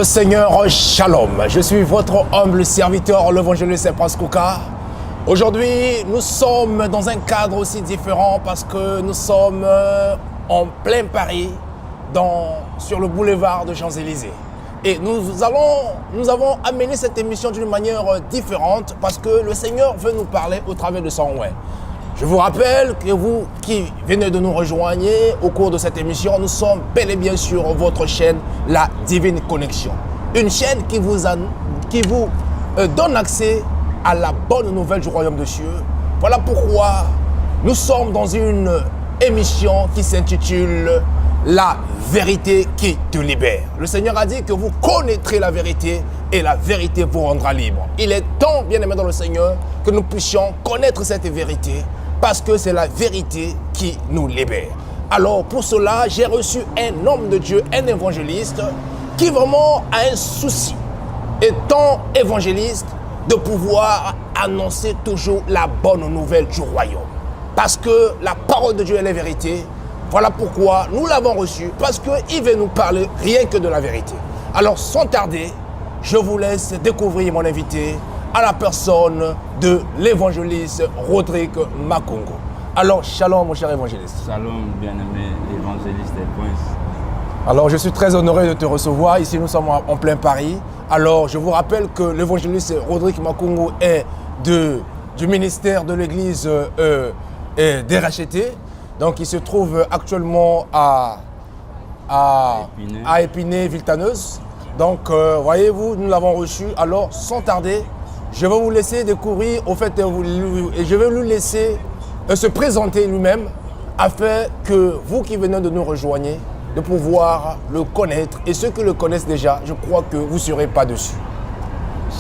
le Seigneur, Shalom. Je suis votre humble serviteur, l'évangéliste Prince Kouka. Aujourd'hui, nous sommes dans un cadre aussi différent parce que nous sommes en plein Paris, sur le boulevard de Champs-Élysées. Et nous avons amené cette émission d'une manière différente parce que le Seigneur veut nous parler au travers de son ouais. Je vous rappelle que vous qui venez de nous rejoindre au cours de cette émission, nous sommes bel et bien sur votre chaîne, La Divine Connexion. Une chaîne qui vous donne accès à la bonne nouvelle du royaume de Dieu. Voilà pourquoi nous sommes dans une émission qui s'intitule La vérité qui te libère. Le Seigneur a dit que vous connaîtrez la vérité et la vérité vous rendra libre. Il est temps, bien aimé dans le Seigneur, que nous puissions connaître cette vérité parce que c'est la vérité qui nous libère. Alors pour cela, j'ai reçu un homme de Dieu, un évangéliste, qui vraiment a un souci, étant évangéliste, de pouvoir annoncer toujours la bonne nouvelle du royaume. Parce que la parole de Dieu est la vérité. Voilà pourquoi nous l'avons reçu, parce qu'il veut nous parler rien que de la vérité. Alors sans tarder, je vous laisse découvrir mon invité à la personne de l'évangéliste Rodrigue Makongo. Alors, shalom mon cher évangéliste. Shalom bien-aimé l'évangéliste des princes. Alors, je suis très honoré de te recevoir. Ici, nous sommes en plein Paris. Alors, je vous rappelle que l'évangéliste Rodrigue Makongo est du ministère de l'église des rachetés. Donc, il se trouve actuellement à Épinay, Villetaneuse. Donc, voyez-vous, nous l'avons reçu. Alors, sans tarder, je vais vous laisser découvrir, et je vais lui laisser se présenter lui-même, afin que vous qui venez de nous rejoindre, de pouvoir le connaître. Et ceux qui le connaissent déjà, je crois que vous ne serez pas dessus.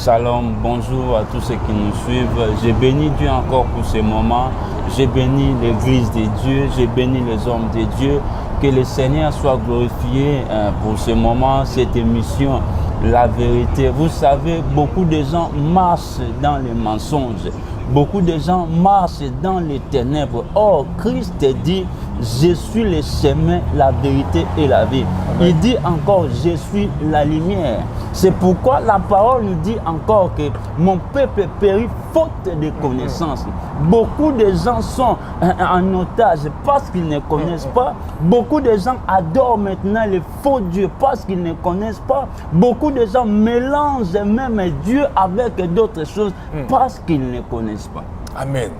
Shalom, bonjour à tous ceux qui nous suivent. J'ai béni Dieu encore pour ce moment. J'ai béni l'église de Dieu, j'ai béni les hommes de Dieu. Que le Seigneur soit glorifié pour ce moment, cette émission, la vérité. Vous savez, beaucoup de gens marchent dans les mensonges. Beaucoup de gens marchent dans les ténèbres. Or, Christ dit, je suis le chemin, la vérité et la vie. Il dit encore, je suis la lumière. C'est pourquoi la parole nous dit encore que mon peuple périt faute de connaissance. Beaucoup de gens sont en otage parce qu'ils ne connaissent pas. Beaucoup de gens adorent maintenant les faux dieux parce qu'ils ne connaissent pas. Beaucoup de gens mélangent même Dieu avec d'autres choses parce qu'ils ne connaissent pas. Amen.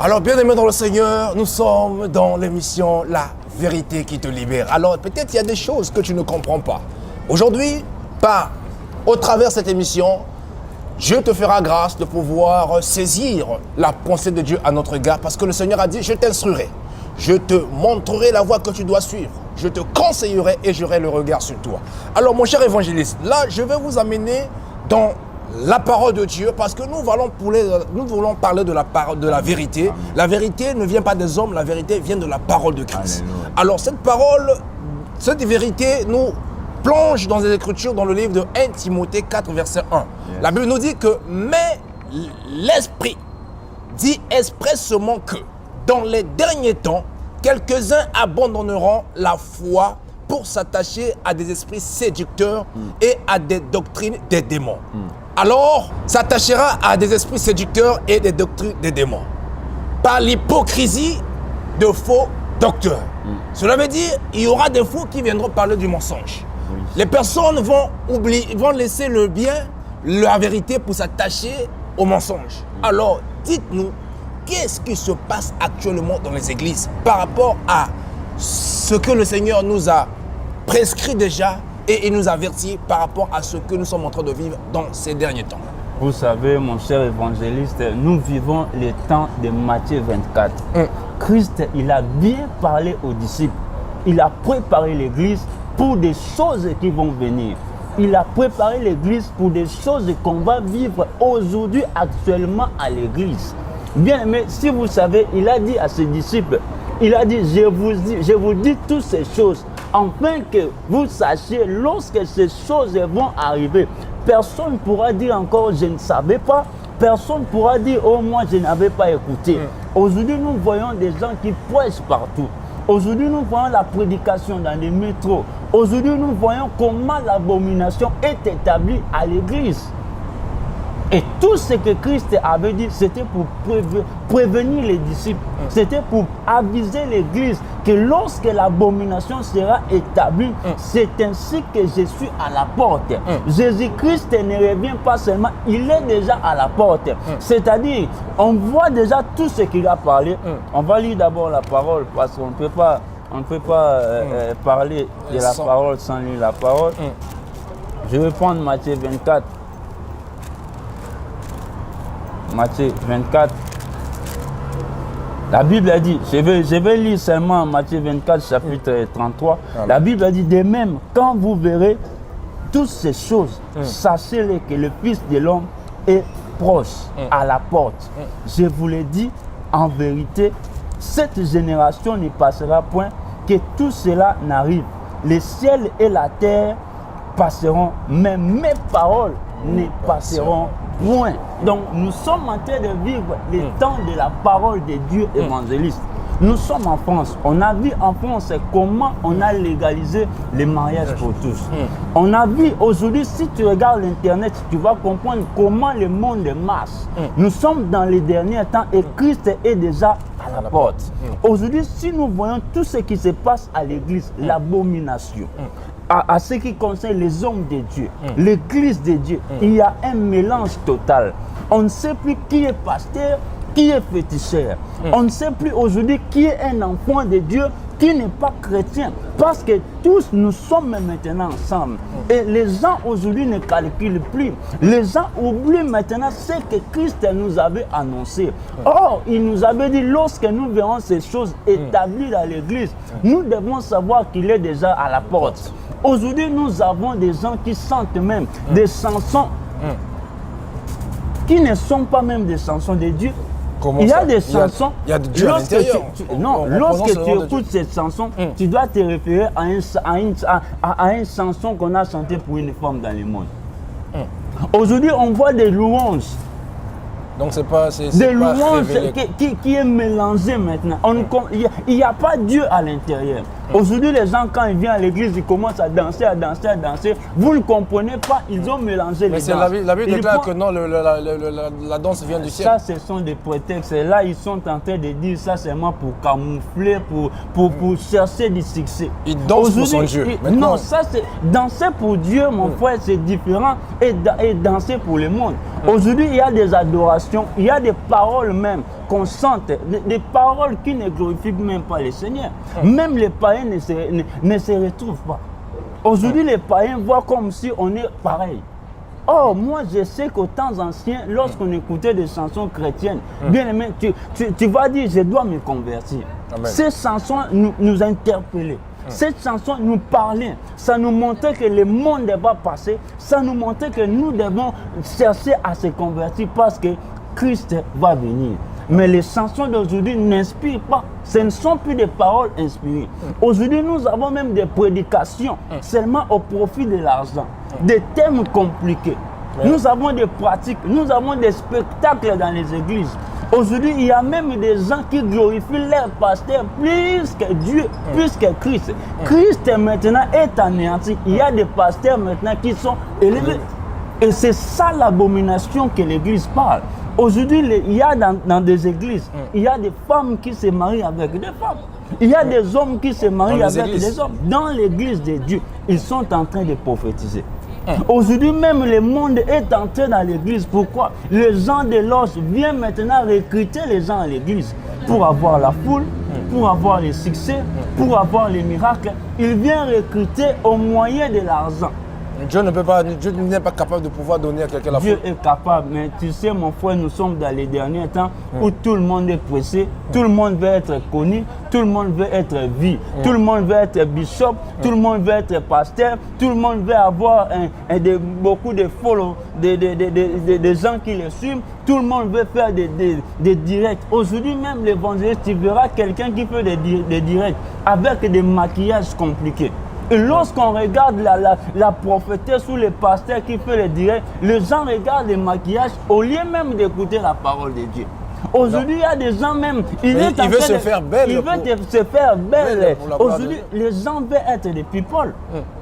Alors, bien aimé dans le Seigneur, nous sommes dans l'émission La vérité qui te libère. Alors, peut-être il y a des choses que tu ne comprends pas. Aujourd'hui, au travers de cette émission, Dieu te fera grâce de pouvoir saisir la pensée de Dieu à notre égard parce que le Seigneur a dit, je t'instruirai, je te montrerai la voie que tu dois suivre, je te conseillerai et j'aurai le regard sur toi. Alors mon cher évangéliste, là je vais vous amener dans la parole de Dieu parce que nous voulons parler de la vérité. Amen. La vérité ne vient pas des hommes, la vérité vient de la parole de Christ. Alléluia. Alors cette vérité nous plonge dans les Écritures, dans le livre de 1 Timothée 4, verset 1. Yes. La Bible nous dit que, mais l'Esprit dit expressément que, dans les derniers temps, quelques-uns abandonneront la foi pour s'attacher à des esprits séducteurs et à des doctrines des démons. Alors, s'attachera à des esprits séducteurs et des doctrines des démons. Par l'hypocrisie de faux docteurs. Cela veut dire qu'il y aura des faux qui viendront parler du mensonge. Les personnes vont laisser le bien, la vérité pour s'attacher au mensonge. Alors, dites-nous, qu'est-ce qui se passe actuellement dans les églises par rapport à ce que le Seigneur nous a prescrit déjà et il nous avertit par rapport à ce que nous sommes en train de vivre dans ces derniers temps? Vous savez, mon cher évangéliste, nous vivons les temps de Matthieu 24. Christ, il a bien parlé aux disciples. Il a préparé l'église pour des choses qui vont venir. Il a préparé l'église pour des choses qu'on va vivre aujourd'hui, actuellement à l'église. Bien aimé, si vous savez, il a dit à ses disciples, il a dit, je vous dis toutes ces choses, afin que vous sachiez, lorsque ces choses vont arriver, personne ne pourra dire encore, je ne savais pas. Personne ne pourra dire, oh moi je n'avais pas écouté. Aujourd'hui, nous voyons des gens qui prêchent partout. Aujourd'hui, nous voyons la prédication dans les métros. Aujourd'hui, nous voyons comment l'abomination est établie à l'église. Et tout ce que Christ avait dit, c'était pour prévenir les disciples. C'était pour aviser l'église que lorsque l'abomination sera établie, c'est ainsi que je suis à la porte. Jésus-Christ ne revient pas seulement, il est déjà à la porte. C'est-à-dire, on voit déjà tout ce qu'il a parlé. On va lire d'abord la parole parce qu'on ne peut pas, parler de la parole sans lire la parole. Je vais prendre Matthieu 24. Matthieu 24. La Bible a dit, je vais lire seulement Matthieu 24, chapitre 33. La Bible a dit, de même, quand vous verrez toutes ces choses, sachez-le que le Fils de l'homme est proche, à la porte. Je vous l'ai dit, en vérité, cette génération ne passera point que tout cela n'arrive. Les ciels et la terre passeront, mais mes paroles ne passeront point. Donc nous sommes en train de vivre les temps de la parole de Dieu évangéliste. Nous sommes en France. On a vu en France comment on a légalisé les mariages pour tous. On a vu aujourd'hui, si tu regardes l'Internet, tu vas comprendre comment le monde marche. Nous sommes dans les derniers temps et Christ est déjà à la porte. Aujourd'hui, si nous voyons tout ce qui se passe à l'église, l'abomination, à ce qui concerne les hommes de Dieu, l'église de Dieu, il y a un mélange total. On ne sait plus qui est pasteur, qui est féticheur. On ne sait plus aujourd'hui qui est un enfant de Dieu, qui n'est pas chrétien. Parce que tous nous sommes maintenant ensemble. Et les gens aujourd'hui ne calculent plus. Les gens oublient maintenant ce que Christ nous avait annoncé. Or, il nous avait dit, lorsque nous verrons ces choses établies dans l'église, nous devons savoir qu'il est déjà à la porte. Aujourd'hui, nous avons des gens qui sentent même des chansons qui ne sont pas même des chansons de Dieu. Il y a des chansons. Il y a de Dieu à l'intérieur. Non, lorsque tu écoutes cette chanson, tu dois te référer à une chanson qu'on a chantée pour une femme dans le monde. Aujourd'hui, on voit des louanges. Donc c'est pas des louanges qui est mélangé maintenant. Il n'y a pas Dieu à l'intérieur. Aujourd'hui, les gens, quand ils viennent à l'église, ils commencent à danser, à danser, à danser. Vous ne comprenez pas, ils ont mélangé les danses. Mais la Bible déclare que non, la danse vient du ciel. Ça, ce sont des prétextes. Et là, ils sont en train de dire ça seulement pour camoufler, pour chercher du succès. Ils dansent pour son Dieu. Non, ça, c'est danser pour Dieu, mon frère, c'est différent. Et danser pour le monde. Aujourd'hui, il y a des adorations, il y a des paroles même qu'on chante, des paroles qui ne glorifient même pas le Seigneur. Même les païens ne se retrouvent pas. Aujourd'hui, les païens voient comme si on est pareil. Or, moi, je sais qu'au temps ancien, lorsqu'on écoutait des chansons chrétiennes, bien aimé, tu vas dire, je dois me convertir. Amen. Ces chansons nous interpellaient. Cette chanson nous parlait, ça nous montrait que le monde va passer, ça nous montrait que nous devons chercher à se convertir parce que Christ va venir. Mais les chansons d'aujourd'hui n'inspirent pas, ce ne sont plus des paroles inspirées. Aujourd'hui, nous avons même des prédications seulement au profit de l'argent, des thèmes compliqués. Nous avons des pratiques, nous avons des spectacles dans les églises. Aujourd'hui, il y a même des gens qui glorifient leur pasteur plus que Dieu, plus que Christ. Christ maintenant est anéanti. Il y a des pasteurs maintenant qui sont élevés. Et c'est ça l'abomination que l'Église parle. Aujourd'hui, il y a dans des églises, il y a des femmes qui se marient avec des femmes. Il y a des hommes qui se marient avec des hommes. Dans l'Église de Dieu, ils sont en train de prophétiser. Aujourd'hui même, le monde est entré dans l'église. Pourquoi? Les gens de l'os viennent maintenant recruter les gens à l'église pour avoir la foule, pour avoir les succès, pour avoir les miracles. Ils viennent recruter au moyen de l'argent. Dieu n'est pas capable de pouvoir donner à quelqu'un la foule. Dieu est capable, mais tu sais mon frère, nous sommes dans les derniers temps où tout le monde est pressé, tout le monde veut être connu, tout le monde veut être vu, tout le monde veut être bishop, tout le monde veut être pasteur, tout le monde veut avoir beaucoup de follow, des gens qui le suivent, tout le monde veut faire des directs. Aujourd'hui même l'évangéliste, tu verras quelqu'un qui fait des directs avec des maquillages compliqués. Et lorsqu'on regarde la prophétesse ou le pasteur qui fait le direct, les gens regardent les maquillages au lieu même d'écouter la parole de Dieu. Aujourd'hui, il y a des gens même... Il veut se faire belle. Il veut se faire belle. Aujourd'hui, de... les gens veulent être des people.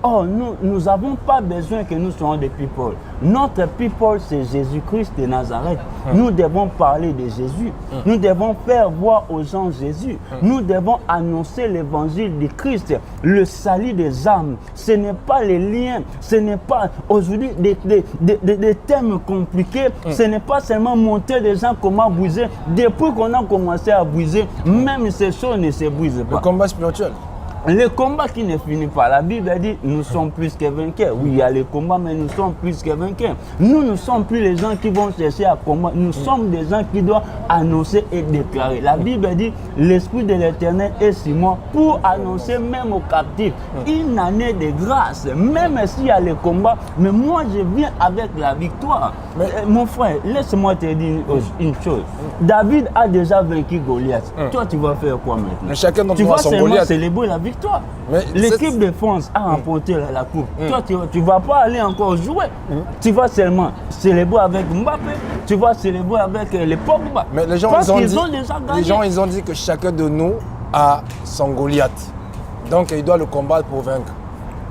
Oh, nous n'avons pas besoin que nous soyons des people. Notre people, c'est Jésus-Christ de Nazareth. Nous devons parler de Jésus. Nous devons faire voir aux gens Jésus. Nous devons annoncer l'évangile de Christ, le salut des âmes. Ce n'est pas les liens, ce n'est pas aujourd'hui des thèmes compliqués. Ce n'est pas seulement montrer des gens comment briser. Depuis qu'on a commencé à briser, même ces choses ne se brisent pas. Le combat spirituel. Le combat qui ne finit pas. La Bible dit nous sommes plus que vainqueurs. Oui, il y a le combat, mais nous sommes plus que vainqueurs. Nous ne sommes plus les gens qui vont chercher à combattre. Nous sommes des gens qui doivent annoncer et déclarer. La Bible dit l'Esprit de l'Éternel est sur moi pour annoncer même aux captifs une année de grâce. Même s'il y a le combat, mais moi je viens avec la victoire. Mon frère, laisse-moi te dire une chose. David a déjà vaincu Goliath. Toi, tu vas faire quoi maintenant? Mais chacun d'entre tu nous vas a son seulement Goliath. célébrer la victoire. L'équipe de France a remporté la coupe. Toi, tu ne vas pas aller encore jouer. Tu vas seulement célébrer avec Mbappé. Tu vas célébrer avec les Pogba. Mais les gens, ils ont dit que chacun de nous a son Goliath. Donc, il doit le combattre pour vaincre.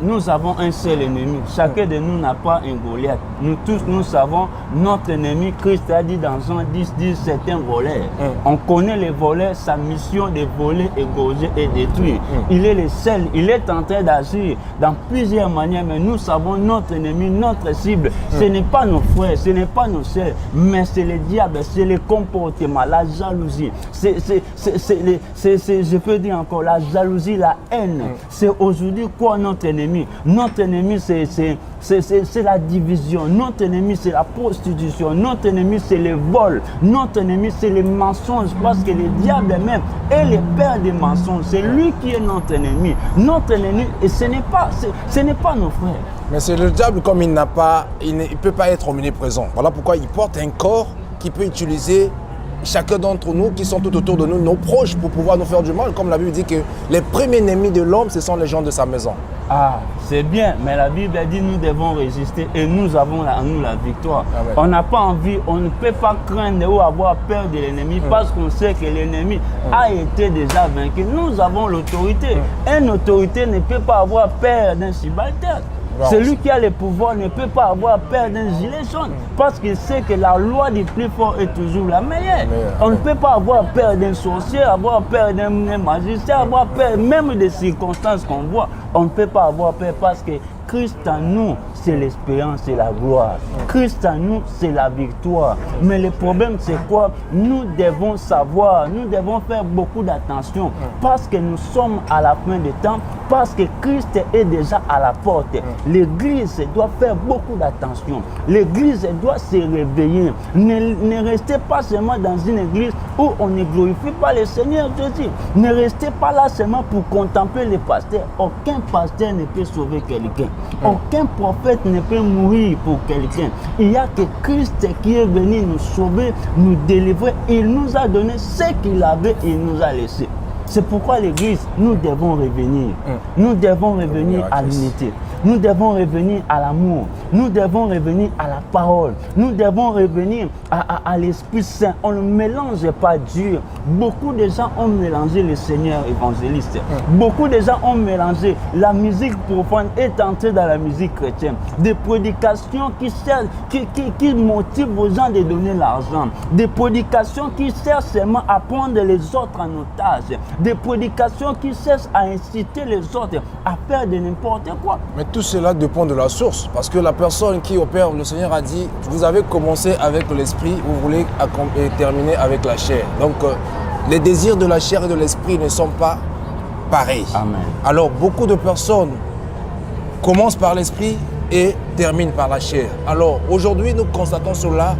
Nous avons un seul ennemi. Chacun de nous n'a pas un Goliath. Nous tous, nous savons notre ennemi. Christ a dit dans Jean 10, c'est un voleur. On connaît les voleurs, sa mission de voler, égorger et détruire. Il est le seul. Il est en train d'agir dans plusieurs manières, mais nous savons notre ennemi, notre cible. Ce n'est pas nos frères, ce n'est pas nos sœurs, mais c'est le diable, c'est le comportement, la jalousie. Je peux dire encore, la jalousie, la haine. C'est aujourd'hui quoi notre ennemi? Notre ennemi, c'est la division. Notre ennemi, c'est la prostitution. Notre ennemi, c'est le vol. Notre ennemi, c'est les mensonges. Parce que le diable même est le père des mensonges. C'est lui qui est notre ennemi. Notre ennemi, et ce n'est pas nos frères. Mais c'est le diable, comme il ne peut pas être omniprésent. Voilà pourquoi il porte un corps qui peut utiliser chacun d'entre nous qui sont tout autour de nous, nos proches, pour pouvoir nous faire du mal. Comme la Bible dit que les premiers ennemis de l'homme, ce sont les gens de sa maison. Ah, c'est bien, mais la Bible dit nous devons résister et nous avons en nous la victoire. Amen. On n'a pas envie, on ne peut pas craindre ou avoir peur de l'ennemi parce qu'on sait que l'ennemi a été déjà vaincu. Nous avons l'autorité. Une autorité ne peut pas avoir peur d'un subalterne. Celui qui a le pouvoir ne peut pas avoir peur d'un gilet jaune parce qu'il sait que la loi du plus fort est toujours la meilleure. On ne peut pas avoir peur d'un sorcier, avoir peur d'un magicien, avoir peur même des circonstances qu'on voit. On ne peut pas avoir peur parce que Christ en nous, c'est l'espérance et la gloire. Christ en nous, c'est la victoire. Mais le problème, c'est quoi? Nous devons savoir, nous devons faire beaucoup d'attention parce que nous sommes à la fin des temps, parce que Christ est déjà à la porte. L'Église doit faire beaucoup d'attention. L'Église doit se réveiller. Ne restez pas seulement dans une église où on ne glorifie pas le Seigneur Jésus. Ne restez pas là seulement pour contempler les pasteurs. Aucun pasteur ne peut sauver quelqu'un. Aucun prophète ne peut mourir pour quelqu'un. Il n'y a que Christ qui est venu nous sauver, nous délivrer. Il nous a donné ce qu'il avait, il nous a laissé. C'est pourquoi l'Église, nous devons revenir. Nous devons revenir à l'unité. Nous devons revenir à l'amour. Nous devons revenir à la parole. Nous devons revenir à l'Esprit Saint. On ne mélange pas Dieu. Beaucoup de gens ont mélangé le Seigneur évangéliste. Beaucoup de gens ont mélangé la musique profane est entrée dans la musique chrétienne. Des prédications qui motivent aux gens de donner l'argent. Des prédications qui cherchent seulement à prendre les autres en otage. Des prédications qui cherchent à inciter les autres à faire de n'importe quoi. Mais tout cela dépend de la source. Parce que la personne qui opère, le Seigneur a dit, vous avez commencé avec l'esprit, vous voulez terminer avec la chair. Donc, les désirs de la chair et de l'esprit ne sont pas pareils. Amen. Alors, beaucoup de personnes commencent par l'esprit et terminent par la chair. Alors, aujourd'hui, nous constatons cela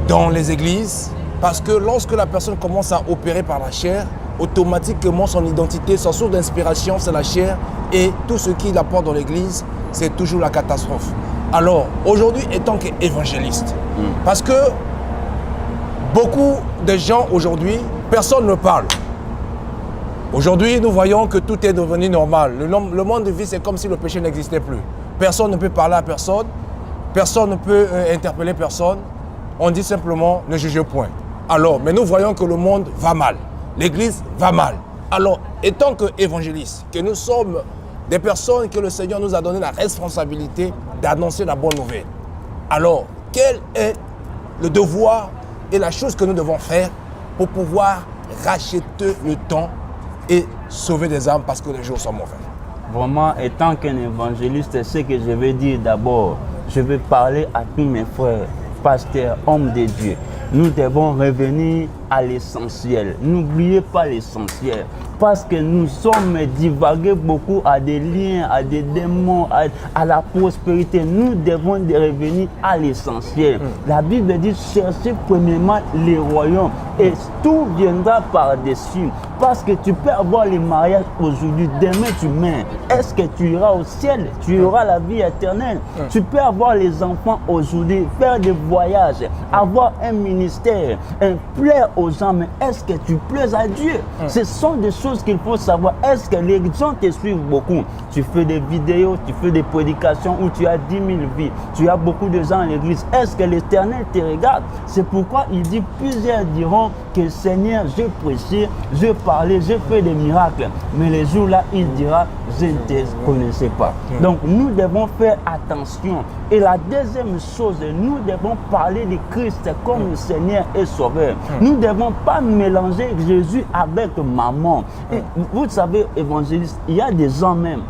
dans les églises. Parce que lorsque la personne commence à opérer par la chair, automatiquement son identité, sa source d'inspiration, c'est la chair. Et tout ce qu'il apporte dans l'église, c'est toujours la catastrophe. Alors, aujourd'hui, étant qu'évangéliste, parce que beaucoup de gens aujourd'hui, personne ne parle. Aujourd'hui, nous voyons que tout est devenu normal. Le monde de vie, c'est comme si le péché n'existait plus. Personne ne peut parler à personne. Personne ne peut interpeller personne. On dit simplement, ne jugez point. Alors, mais nous voyons que le monde va mal. L'Église va mal. Alors, étant qu'évangélistes, que nous sommes des personnes que le Seigneur nous a donné la responsabilité d'annoncer la bonne nouvelle. Alors, quel est le devoir et la chose que nous devons faire pour pouvoir racheter le temps et sauver des âmes parce que les jours sont mauvais? Vraiment, étant qu'un évangéliste, ce que je vais dire d'abord, je vais parler à tous mes frères, pasteurs, hommes de Dieu. Nous devons revenir à l'essentiel. N'oubliez pas l'essentiel. Parce que nous sommes divagués beaucoup à des liens, à des démons, à la prospérité. Nous devons revenir à l'essentiel. La Bible dit cherchez premièrement les royaumes et tout viendra par-dessus. Parce que tu peux avoir les mariages aujourd'hui, demain tu meurs. Est-ce que tu iras au ciel? Tu auras la vie éternelle. Tu peux avoir les enfants aujourd'hui, faire des voyages, avoir un ministère, plaire aux gens, mais est-ce que tu plais à Dieu? Ce sont des choses qu'il faut savoir. Est-ce que les gens te suivent beaucoup? Tu fais des vidéos, tu fais des prédications où tu as 10 000 vies, tu as beaucoup de gens à l'église. Est-ce que l'Éternel te regarde? C'est pourquoi il dit, plusieurs diront que Seigneur, j'ai prêché, j'ai parlé, j'ai fait des miracles. Mais les jours-là, il dira, je ne te connaissais pas. Donc nous devons faire attention. Et la deuxième chose, nous devons parler de Christ comme le Seigneur et Sauveur. Nous ne devons pas mélanger Jésus avec maman. Et vous savez, évangéliste, il y a des hommes même,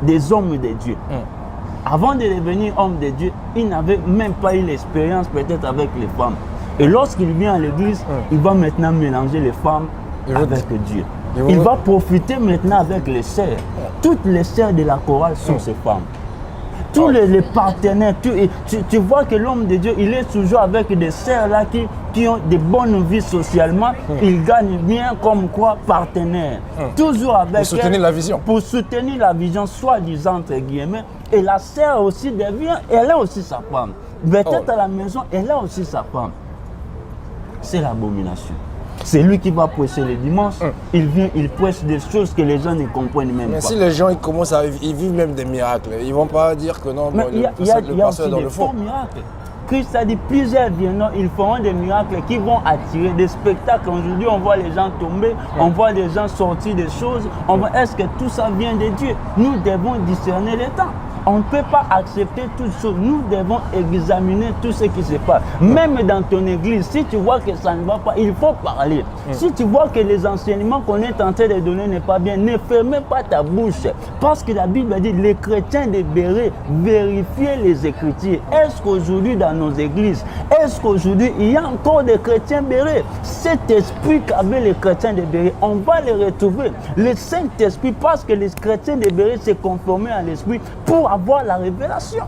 des hommes de Dieu. Avant de devenir homme de Dieu, il n'avait même pas eu l'expérience peut-être avec les femmes. Et lorsqu'il vient à l'église, il va maintenant mélanger les femmes avec Dieu. Il va profiter maintenant avec les sœurs. Toutes les sœurs de la chorale sont ces femmes. Tous les partenaires, tu vois que l'homme de Dieu, il est toujours avec des sœurs là qui ont de bonnes vies socialement. Ils gagnent bien comme quoi partenaires. Toujours avec pour soutenir la vision. Pour soutenir la vision, soi-disant entre guillemets. Et la sœur aussi devient, elle a aussi sa femme. Peut-être à la maison, elle a aussi sa femme. C'est l'abomination. C'est lui qui va prêcher le dimanche. Il vient, il prêche des choses que les gens ne comprennent même pas. Mais si les gens ils commencent à ils vivent même des miracles, ils ne vont pas dire que non, mais bon, il y a aussi dans des le faux fond. miracles. Christ a dit plusieurs viendront, ils feront des miracles qui vont attirer des spectacles. Aujourd'hui, on voit les gens tomber, on voit les gens sortir des choses. Est-ce que tout ça vient de Dieu? Nous devons discerner les temps. On ne peut pas accepter toutes choses. Nous devons examiner tout ce qui se passe. Même dans ton église, si tu vois que ça ne va pas, il faut parler. Si tu vois que les enseignements qu'on est en train de donner n'est pas bien, ne fermez pas ta bouche. Parce que la Bible dit, les chrétiens de Béret, vérifiez les Écritures. Est-ce qu'aujourd'hui dans nos églises, est-ce qu'aujourd'hui il y a encore des chrétiens Béret? Cet esprit qu'avaient les chrétiens de Béret, on va les retrouver. Le Saint-Esprit, parce que les chrétiens de Béret s'est conformé à l'esprit pour avoir la révélation.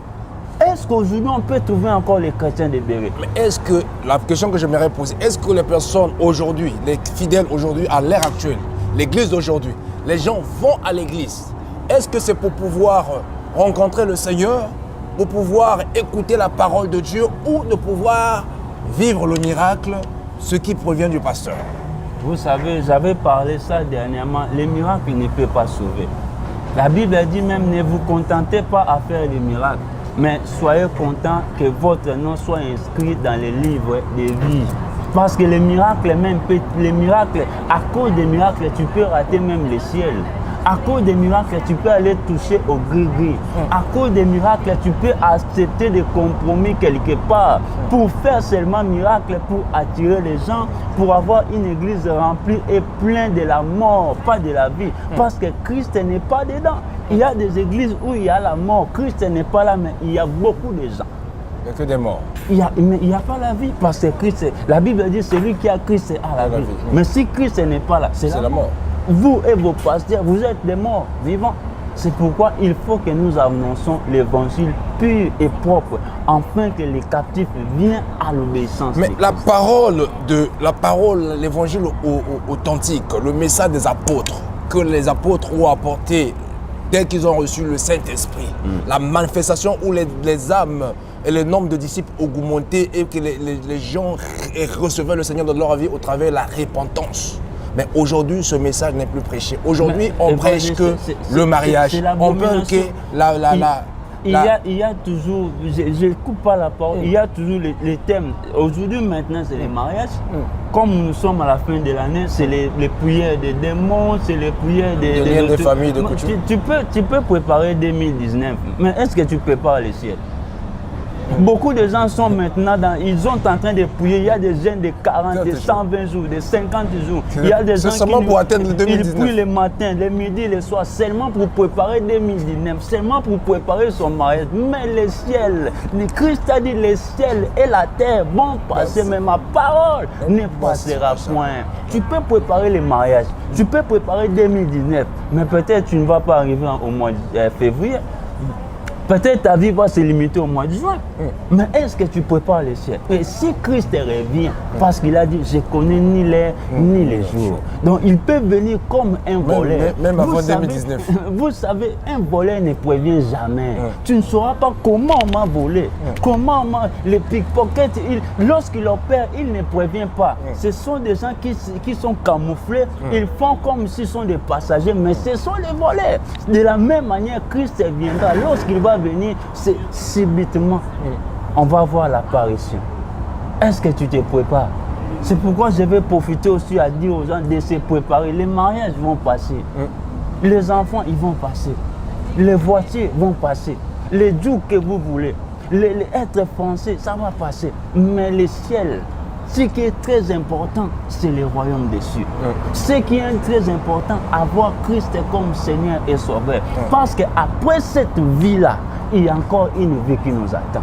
Est-ce qu'aujourd'hui on peut trouver encore les chrétiens de Béret? Mais est-ce que, la question que j'aimerais poser, est-ce que les personnes aujourd'hui, les fidèles aujourd'hui, à l'ère actuelle, l'église d'aujourd'hui, les gens vont à l'église? Est-ce que c'est pour pouvoir rencontrer le Seigneur, pour pouvoir écouter la parole de Dieu ou de pouvoir vivre le miracle, ce qui provient du pasteur? Vous savez, j'avais parlé ça dernièrement, les miracles ne peuvent pas sauver. La Bible dit même, ne vous contentez pas à faire des miracles, mais soyez contents que votre nom soit inscrit dans les livres de vie. Parce que les miracles, à cause des miracles, tu peux rater même le ciel. À cause des miracles, tu peux aller toucher au gris-gris. À cause des miracles, tu peux accepter des compromis quelque part pour faire seulement miracle, pour attirer les gens, pour avoir une église remplie et pleine de la mort, pas de la vie. Parce que Christ n'est pas dedans. Il y a des églises où il y a la mort. Christ n'est pas là, mais il y a beaucoup de gens. Il n'y a que des morts. Mais il n'y a pas la vie parce que Christ, la Bible dit celui qui a Christ a la vie. Mais si Christ n'est pas là, c'est la mort. Vous et vos pasteurs, vous êtes des morts vivants. C'est pourquoi il faut que nous annonçons l'évangile pur et propre, afin que les captifs viennent à l'obéissance. Mais la parole, l'évangile authentique, le message des apôtres, que les apôtres ont apporté dès qu'ils ont reçu le Saint-Esprit, la manifestation où les âmes et le nombre de disciples augmentaient et que les gens recevaient le Seigneur dans leur vie au travers de la repentance. Mais aujourd'hui, ce message n'est plus prêché. Aujourd'hui, on prêche que le mariage. On peut que il y a toujours, je ne coupe pas la parole, il y a toujours les thèmes. Aujourd'hui, maintenant, c'est les mariages. Comme nous sommes à la fin de l'année, c'est les prières des démons, c'est les prières des familles, de coutumes. Tu peux préparer 2019, mais est-ce que tu prépares le ciel? Beaucoup de gens sont maintenant ils sont en train de prier. Il y a des jeunes de 40, de 120 jours, de 50 jours. Il y a des gens qui prient le matin, le midi, le soir, seulement pour préparer 2019, seulement pour préparer son mariage. Mais le ciel, le Christ a dit le ciel et la terre vont passer, mais ma parole ne passera point. Tu peux préparer le mariage, tu peux préparer 2019, mais peut-être tu ne vas pas arriver au mois de février. Peut-être ta vie va se limiter au mois de juin. Mais est-ce que tu prépares le ciel? Et si Christ revient, parce qu'il a dit, je connais ni l'air ni les jours. Donc il peut venir comme un voleur. Même avant 2019. Vous savez, un voleur ne prévient jamais. Tu ne sauras pas comment on m'a volé. Comment les pickpockets, lorsqu'il opère, il ne prévient pas. Ce sont des gens qui sont camouflés. Ils font comme s'ils sont des passagers, mais ce sont les voleurs. De la même manière, Christ viendra. Lorsqu'il va venir, c'est subitement. On va voir l'apparition. Est-ce que tu te prépares? C'est pourquoi je vais profiter aussi à dire aux gens de se préparer. Les mariages vont passer. Les enfants, ils vont passer. Les voitures vont passer. Les jours que vous voulez. Être français, ça va passer. Mais le ciel, ce qui est très important, c'est le royaume des cieux. Ce qui est très important, avoir Christ comme Seigneur et Sauveur. Parce qu'après cette vie-là, il y a encore une vie qui nous attend.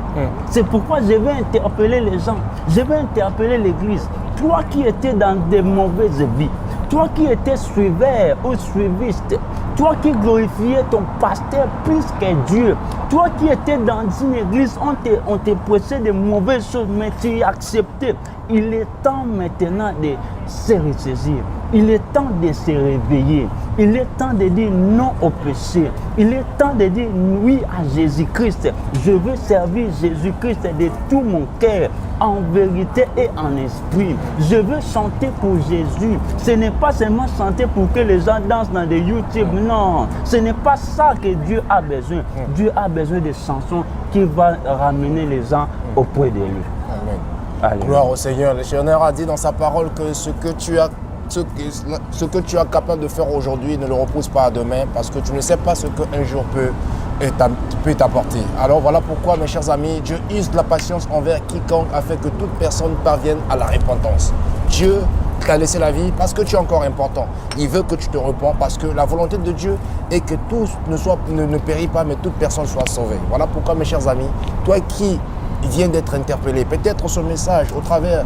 C'est pourquoi je vais interpeller les gens, je vais interpeller l'Église. Toi qui étais dans des mauvaises vies, toi qui étais suiveur ou suiviste, toi qui glorifiais ton pasteur plus que Dieu, toi qui étais dans une église, on te prêchait de mauvaises choses, mais tu as accepté. Il est temps maintenant de se ressaisir. Il est temps de se réveiller. Il est temps de dire non au péché. Il est temps de dire oui à Jésus-Christ. Je veux servir Jésus-Christ de tout mon cœur, en vérité et en esprit. Je veux chanter pour Jésus. Ce n'est pas seulement chanter pour que les gens dansent dans des YouTube. Non, ce n'est pas ça que Dieu a besoin. Dieu a besoin de chansons qui vont ramener les gens auprès de lui. Amen. Allez. Gloire au Seigneur. Le Seigneur a dit dans sa parole que ce que tu as capable de faire aujourd'hui, ne le repousse pas à demain, parce que tu ne sais pas ce qu'un jour peut t'apporter. Alors voilà pourquoi, mes chers amis, Dieu use de la patience envers quiconque afin que toute personne parvienne à la repentance. Dieu t'a laissé la vie parce que tu es encore important. Il veut que tu te repens parce que la volonté de Dieu est que tous ne périssent pas, mais toute personne soit sauvée. Voilà pourquoi, mes chers amis, toi qui viens d'être interpellé, peut-être ce message au travers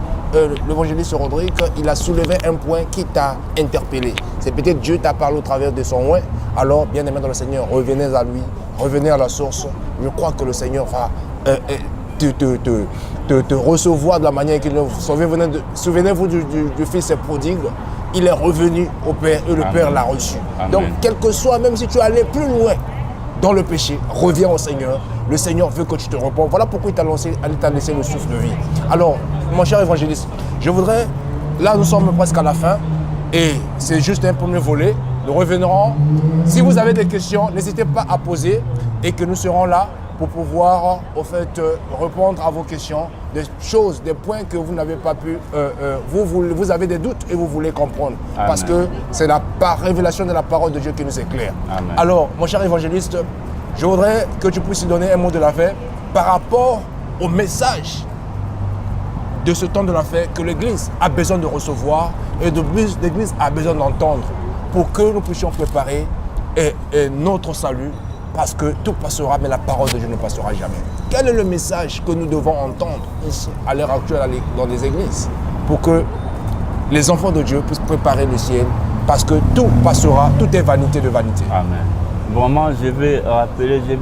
l'évangéliste Rodrigue, il a soulevé un point qui t'a interpellé. C'est peut-être Dieu t'a parlé au travers de son ouais. Alors, bien aimé dans le Seigneur, revenez à lui, revenez à la source. Je crois que le Seigneur va te recevoir de la manière qu'il nous sauve. Souvenez-vous du fils prodigue. Il est revenu au Père et le Père l'a reçu. Amen. Donc, quel que soit, même si tu es allé plus loin dans le péché, reviens au Seigneur. Le Seigneur veut que tu te repens. Voilà pourquoi il t'a laissé le souffle de vie. Alors, mon cher évangéliste, je voudrais, là nous sommes presque à la fin, et c'est juste un premier volet. Nous reviendrons. Si vous avez des questions, n'hésitez pas à poser et que nous serons là pour pouvoir répondre à vos questions, des choses, des points que vous n'avez pas pu, vous avez des doutes et vous voulez comprendre. Amen. Parce que c'est la révélation de la parole de Dieu qui nous éclaire. Amen. Alors, mon cher évangéliste, je voudrais que tu puisses donner un mot de la fin par rapport au message de ce temps de la fin que l'Église a besoin de recevoir et l'Église a besoin d'entendre pour que nous puissions préparer notre salut, parce que tout passera, mais la parole de Dieu ne passera jamais. Quel est le message que nous devons entendre ici, à l'heure actuelle, dans les églises, pour que les enfants de Dieu puissent préparer le ciel, parce que tout passera, tout est vanité de vanité. Amen. Vraiment, je vais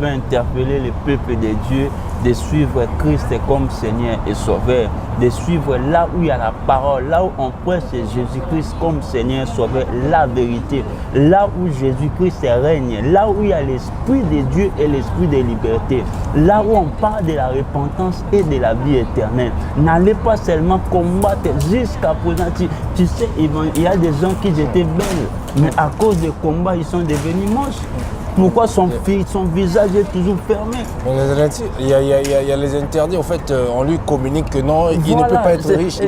interpeller le peuple de Dieu de suivre Christ comme Seigneur et Sauveur, de suivre là où il y a la parole, là où on prêche Jésus-Christ comme Seigneur et Sauveur, la vérité, là où Jésus-Christ règne, là où il y a l'Esprit de Dieu et l'Esprit de liberté, là où on parle de la repentance et de la vie éternelle. N'allez pas seulement combattre jusqu'à présent. Tu sais, il y a des gens qui étaient belles, mais à cause des combats, ils sont devenus moches. Pourquoi son visage est toujours fermé? Il y a les interdits. En fait, on lui communique que non, il ne peut pas être riche,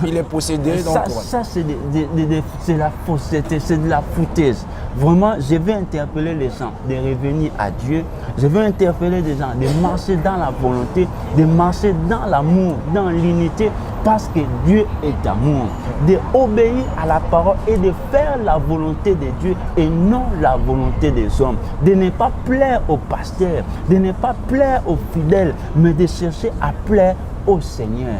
il est possédé. Donc, ça c'est la fausseté, c'est de la foutaise. Vraiment, je vais interpeller les gens de revenir à Dieu. Je vais interpeller les gens de marcher dans la volonté, de marcher dans l'amour, dans l'unité, parce que Dieu est amour. D'obéir à la parole et de faire la volonté de Dieu et non la volonté des hommes. De ne pas plaire aux pasteurs, de ne pas plaire aux fidèles, mais de chercher à plaire au Seigneur.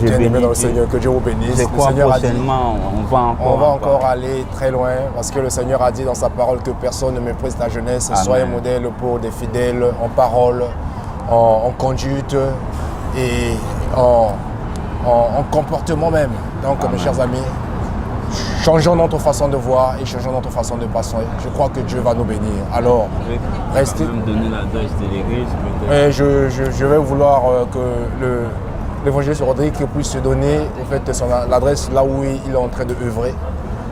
Bien-aimé dans le Seigneur, que Dieu vous bénisse. Je crois prochainement, on va encore aller très loin, parce que le Seigneur a dit dans sa parole que personne ne méprise la jeunesse. Amen. Soyez modèle pour des fidèles en parole, en conduite et en comportement même. Donc, Amen. Mes chers amis, changeons notre façon de voir et changeons notre façon de passer. Je crois que Dieu va nous bénir. Alors, restez. Je vais me donner l'adresse de l'église. Je vais vouloir que l'évangéliste Rodrigue puisse se donner en fait, l'adresse là où il est en train d'œuvrer,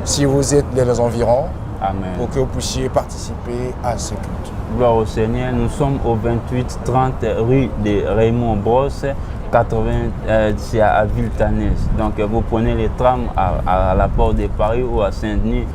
si vous êtes dans les environs, Amen. Pour que vous puissiez participer à ce culte. Gloire au Seigneur, nous sommes au 2830 rue de Raymond Brosse, 80, c'est à Villetaneuse. Donc vous prenez les trams à la porte de Paris ou à Saint-Denis,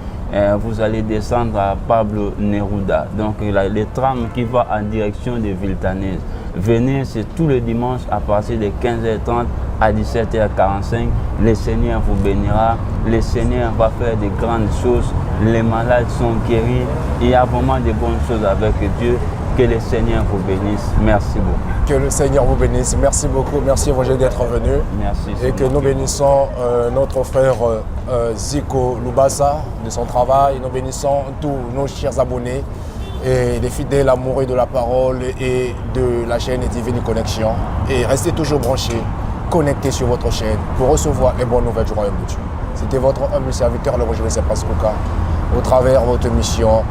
vous allez descendre à Pablo Neruda. Donc les trams qui vont en direction de Villetaneuse. Venez, c'est tous les dimanches à partir de 15h30 à 17h45. Le Seigneur vous bénira. Le Seigneur va faire de grandes choses. Les malades sont guéris. Il y a vraiment de bonnes choses avec Dieu. Que le Seigneur vous bénisse. Merci beaucoup. Que le Seigneur vous bénisse. Merci beaucoup. Merci Roger d'être venu. Merci. Et que nous bénissons notre frère Zico Lubasa de son travail. Nous bénissons tous nos chers abonnés et les fidèles amoureux de la parole et de la chaîne Divine Connexion. Et restez toujours branchés, connectés sur votre chaîne pour recevoir les bonnes nouvelles du royaume de Dieu. C'était votre humble serviteur, l'évangéliste Pascouka, au travers de votre mission,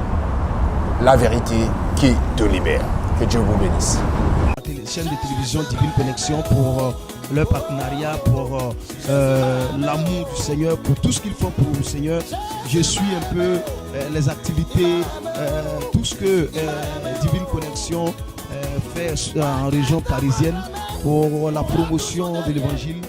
la vérité qui te libère. Que Dieu vous bénisse. La chaîne de télévision Divine Connexion pour leur partenariat, pour l'amour du Seigneur, pour tout ce qu'ils font pour le Seigneur. Je suis un peu les activités, tout ce que Divine Connexion fait en région parisienne pour la promotion de l'évangile.